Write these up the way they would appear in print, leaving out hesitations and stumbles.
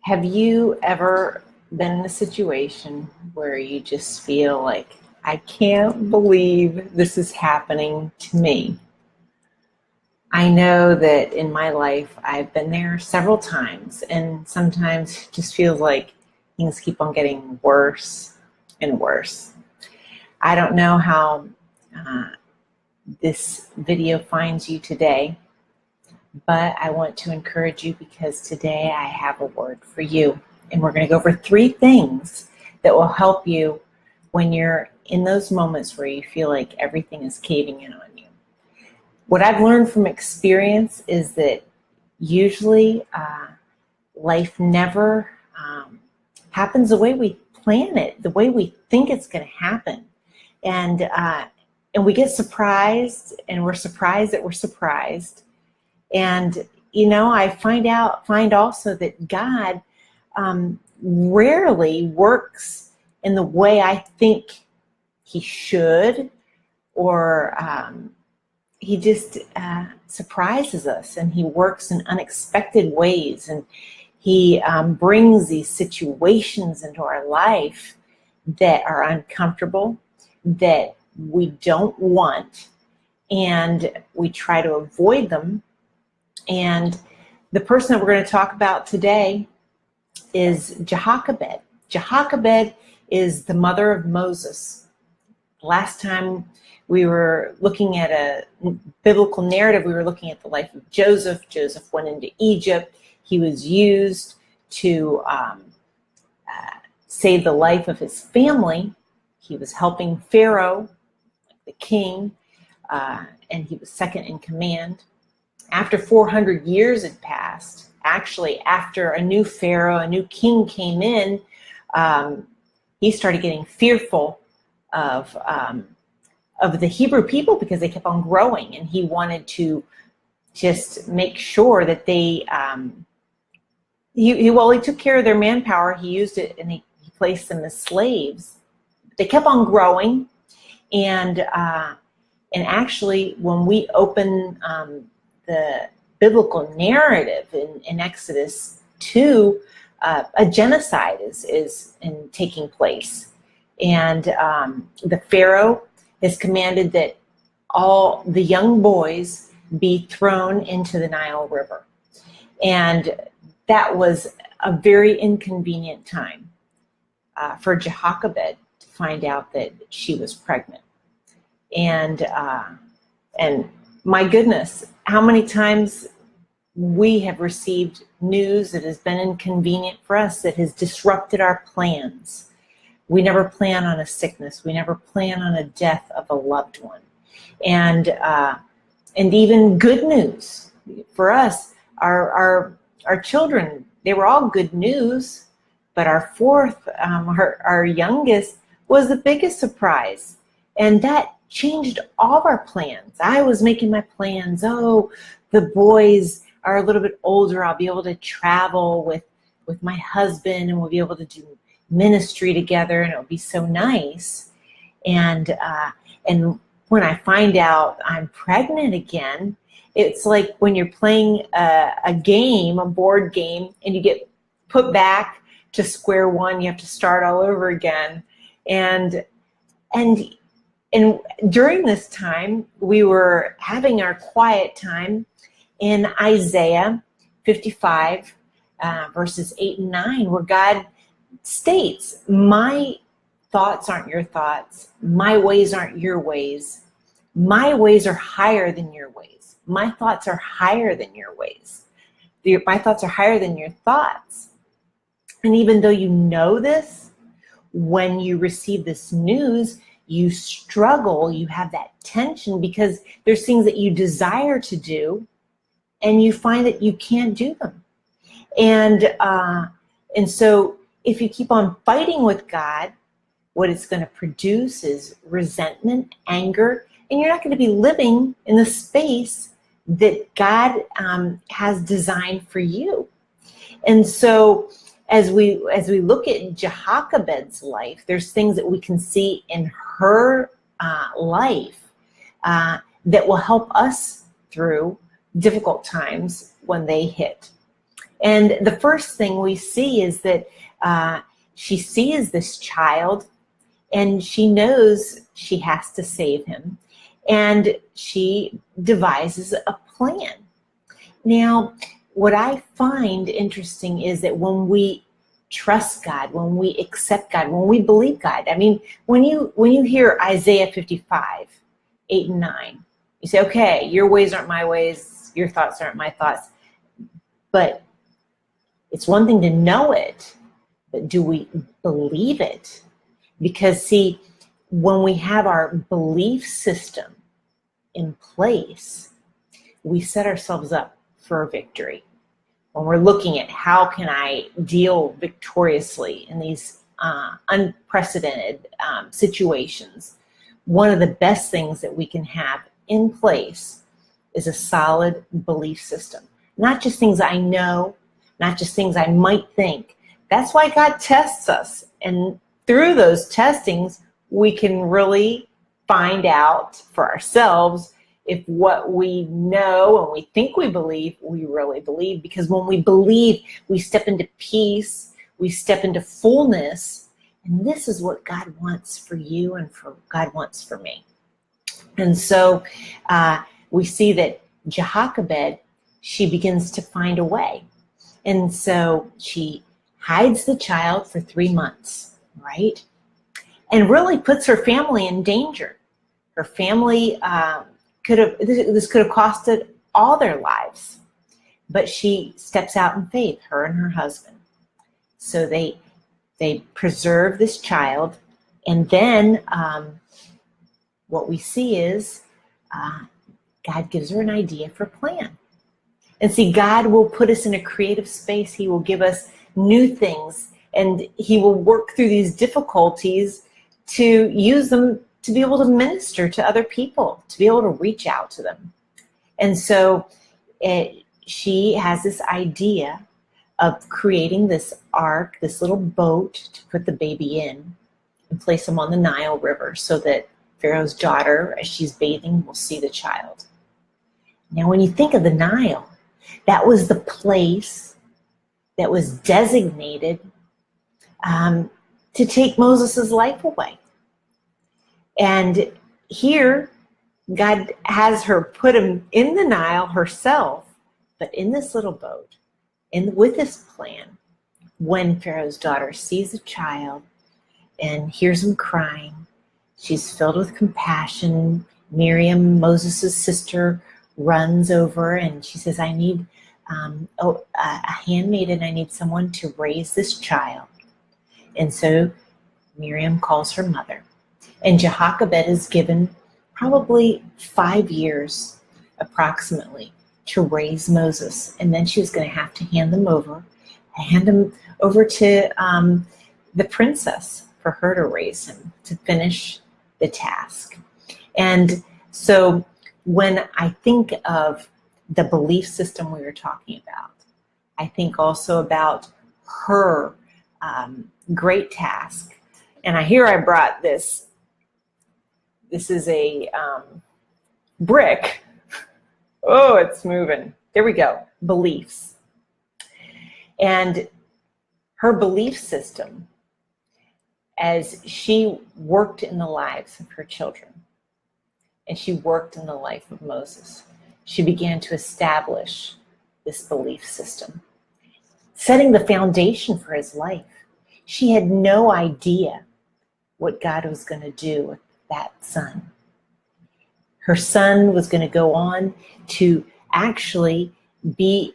Have you ever been in a situation where you just feel like, I can't believe this is happening to me? I know that in my life, I've been there several times, and sometimes it just feels like things keep on getting worse and worse. I don't know how this video finds you today, but I want to encourage you because today I have a word for you. And we're going to go over 3 things that will help you when you're in those moments where you feel like everything is caving in on you. What I've learned from experience is that usually life never happens the way we plan it, the way we think it's going to happen. And we get surprised, and we're surprised that we're surprised. And, you know, I find also that God rarely works in the way I think he should, or he just surprises us, and he works in unexpected ways, and he brings these situations into our life that are uncomfortable, that we don't want, and we try to avoid them. And the person that we're going to talk about today is Jochabed. Jochabed is the mother of Moses. Last time we were looking at a biblical narrative, we were looking at the life of Joseph. Joseph went into Egypt. He was used to save the life of his family. He was helping Pharaoh, the king, and he was second in command. After 400 years had passed, actually after a new Pharaoh, a new king came in, he started getting fearful of the Hebrew people because they kept on growing, and he wanted to just make sure that they, he took care of their manpower, he used it, and he placed them as slaves. They kept on growing, and actually when we open the biblical narrative in Exodus 2, a genocide is taking place. And the Pharaoh has commanded that all the young boys be thrown into the Nile River. And that was a very inconvenient time for Jochabed to find out that she was pregnant. And my goodness, how many times we have received news that has been inconvenient for us, that has disrupted our plans. We never plan on a sickness. We never plan on a death of a loved one. And even good news for us, our children, they were all good news, but our fourth, our youngest, was the biggest surprise. And that changed all of our plans. I was making my plans. Oh, the boys are a little bit older. I'll be able to travel with my husband, and we'll be able to do ministry together, and it'll be so nice. And when I find out I'm pregnant again, it's like when you're playing a game, a board game, and you get put back to square one. You have to start all over again. And during this time, we were having our quiet time in Isaiah 55, verses 8 and 9, where God states, my thoughts aren't your thoughts. My ways aren't your ways. My ways are higher than your ways. My thoughts are higher than your ways. My thoughts are higher than your thoughts. And even though you know this, when you receive this news, you struggle, you have that tension, because there's things that you desire to do, and you find that you can't do them. And so if you keep on fighting with God, what it's going to produce is resentment, anger, and you're not going to be living in the space that God has designed for you. And so as we look at Jochebed's life, there's things that we can see in her life that will help us through difficult times when they hit. And the first thing we see is that she sees this child, and she knows she has to save him, and she devises a plan. Now, what I find interesting is that when we trust God, when we accept God, when we believe God, I mean, when you hear Isaiah 55, 8 and 9, you say, okay, your ways aren't my ways, your thoughts aren't my thoughts. But it's one thing to know it, but do we believe it? Because see, when we have our belief system in place, we set ourselves up for a victory. When we're looking at how can I deal victoriously in these unprecedented situations, one of the best things that we can have in place is a solid belief system. Not just things I know, not just things I might think. That's why God tests us. And through those testings, we can really find out for ourselves if what we know and we think we believe, we really believe. Because when we believe, we step into peace, we step into fullness, and this is what God wants for you and for God wants for me. And so we see that Jochabed, she begins to find a way. And so she hides the child for 3 months, right? And really puts her family in danger. Her family could have costed all their lives. But she steps out in faith, her and her husband. So they preserve this child. And then what we see is God gives her an idea for a plan. And see, God will put us in a creative space. He will give us new things, and he will work through these difficulties to use them to be able to minister to other people, to be able to reach out to them. And so she has this idea of creating this ark, this little boat to put the baby in and place him on the Nile River so that Pharaoh's daughter, as she's bathing, will see the child. Now, when you think of the Nile, that was the place that was designated to take Moses' life away. And here, God has her put him in the Nile herself, but in this little boat, with this plan. When Pharaoh's daughter sees the child and hears him crying, she's filled with compassion. Miriam, Moses' sister, runs over and she says, I need a handmaid, and I need someone to raise this child. And so Miriam calls her mother. And Jochabed is given probably 5 years approximately to raise Moses. And then she was going to have to hand him over to the princess for her to raise him, to finish the task. And so when I think of the belief system we were talking about, I think also about her great task. And I brought this. This is a brick. Oh, it's moving. There we go. Beliefs. And her belief system, as she worked in the lives of her children, and she worked in the life of Moses, she began to establish this belief system, setting the foundation for his life. She had no idea what God was going to do with that son. Her son was going to go on to actually be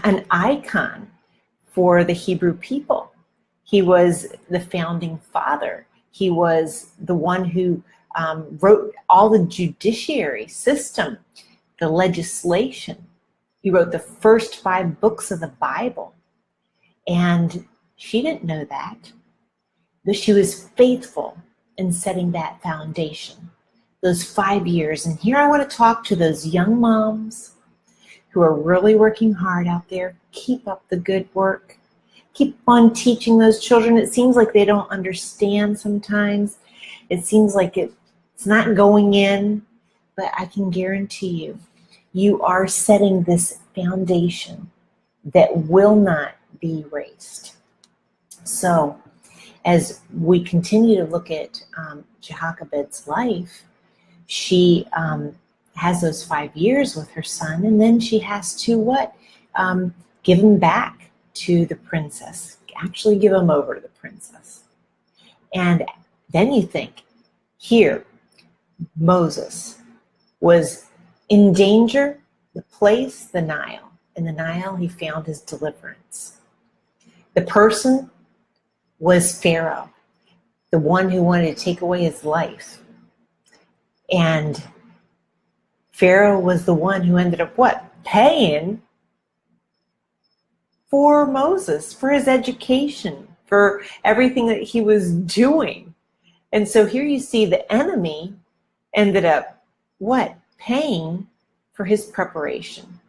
an icon for the Hebrew people. He was the founding father. He was the one who wrote all the judiciary system, the legislation. He wrote the first 5 books of the Bible. And she didn't know that, but she was faithful in setting that foundation, those 5 years. And here I want to talk to those young moms who are really working hard out there. Keep up the good work. Keep on teaching those children. It seems like they don't understand sometimes. It seems like it's not going in, but I can guarantee you, you are setting this foundation that will not be erased. So as we continue to look at Jochebed's life, she has those 5 years with her son, and then she has to what? Give him back to the princess. Actually give him over to the princess. And then you think, here, Moses was in danger, the place, the Nile. In the Nile, he found his deliverance. The person was Pharaoh, the one who wanted to take away his life. And Pharaoh was the one who ended up what? Paying for Moses, for his education, for everything that he was doing. And so here you see the enemy ended up what? Paying for his preparation.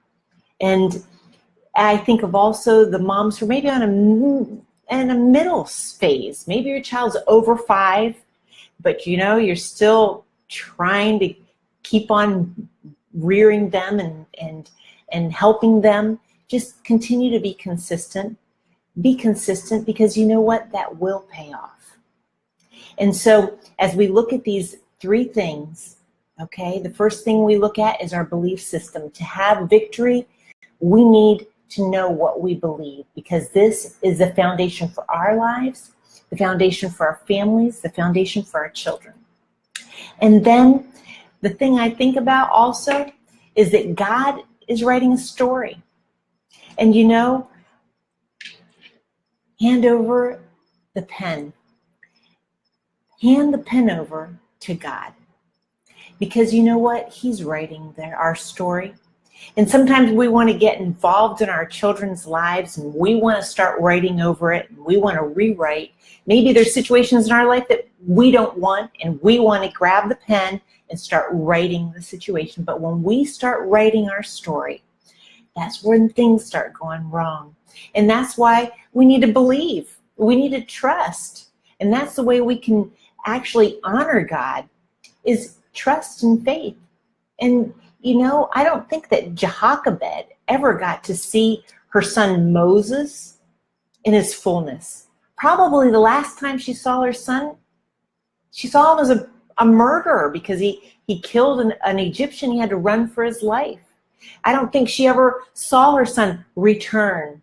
And I think of also the moms who are maybe in a middle phase. Maybe your child's over 5, but you're still trying to keep on rearing them and helping them. Just continue to be consistent. Be consistent, because you know what? That will pay off. And so as we look at these 3 things, okay, the first thing we look at is our belief system. To have victory, we need to know what we believe, because this is the foundation for our lives, the foundation for our families, the foundation for our children. And then the thing I think about also is that God is writing a story. And hand over the pen. Hand the pen over to God. Because you know what? He's writing our story. And sometimes we want to get involved in our children's lives, and we want to start writing over it, and we want to rewrite. Maybe there's situations in our life that we don't want, and we want to grab the pen and start writing the situation. But when we start writing our story, that's when things start going wrong. And that's why we need to believe. We need to trust. And that's the way we can actually honor God, is trust and faith. And I don't think that Jochebed ever got to see her son Moses in his fullness. Probably the last time she saw her son, she saw him as a murderer, because he killed an Egyptian. He had to run for his life. I don't think she ever saw her son return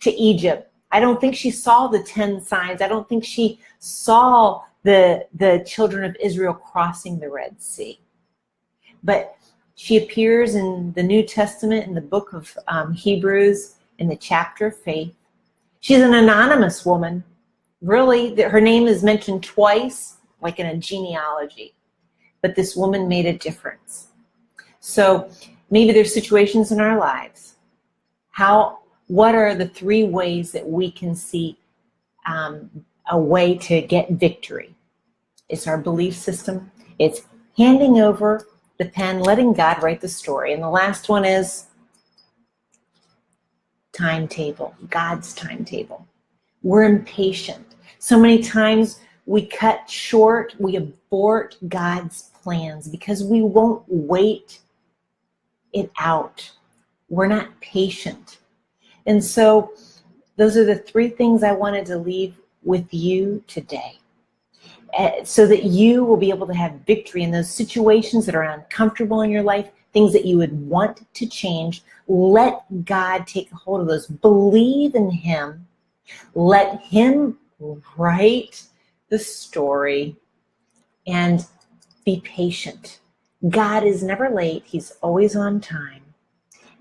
to Egypt. I don't think she saw the 10 signs. I don't think she saw the children of Israel crossing the Red Sea. But she appears in the New Testament, in the book of Hebrews, in the chapter of faith. She's an anonymous woman. Really, her name is mentioned twice, like in a genealogy. But this woman made a difference. So maybe there's situations in our lives. What are the 3 ways that we can see a way to get victory? It's our belief system. It's handing over the pen, letting God write the story. And the last one is timetable, God's timetable. We're impatient. So many times we cut short, we abort God's plans because we won't wait it out. We're not patient. And so those are the 3 things I wanted to leave with you today, so that you will be able to have victory in those situations that are uncomfortable in your life, things that you would want to change. Let God take a hold of those. Believe in Him. Let Him write the story, and be patient. God is never late. He's always on time.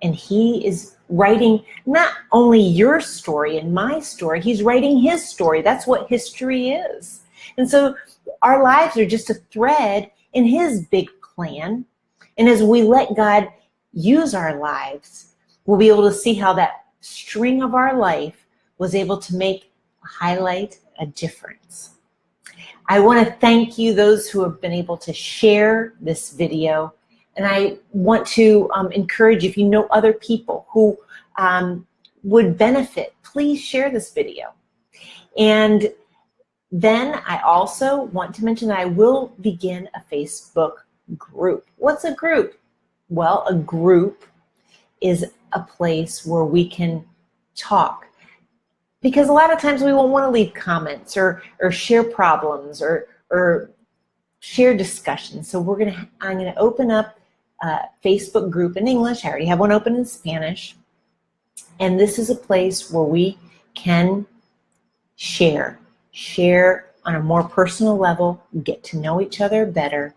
And He is writing not only your story and my story, He's writing His story. That's what history is. And so our lives are just a thread in His big plan. And as we let God use our lives, we'll be able to see how that string of our life was able to highlight a difference. I want to thank you, those who have been able to share this video. And I want to encourage, if you know other people who would benefit, please share this video. And then I also want to mention that I will begin a Facebook group. What's a group? Well, a group is a place where we can talk. Because a lot of times we won't want to leave comments or share problems or share discussions. So I'm gonna open up a Facebook group in English. I already have one open in Spanish. And this is a place where we can share on a more personal level, get to know each other better.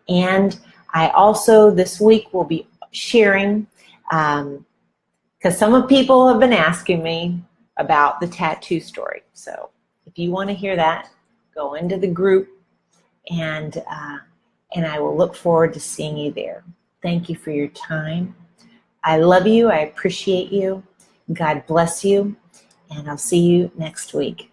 And I also this week will be sharing, because some people have been asking me about the tattoo story. So if you want to hear that, go into the group, and I will look forward to seeing you there. Thank you for your time. I love you. I appreciate you. God bless you. And I'll see you next week.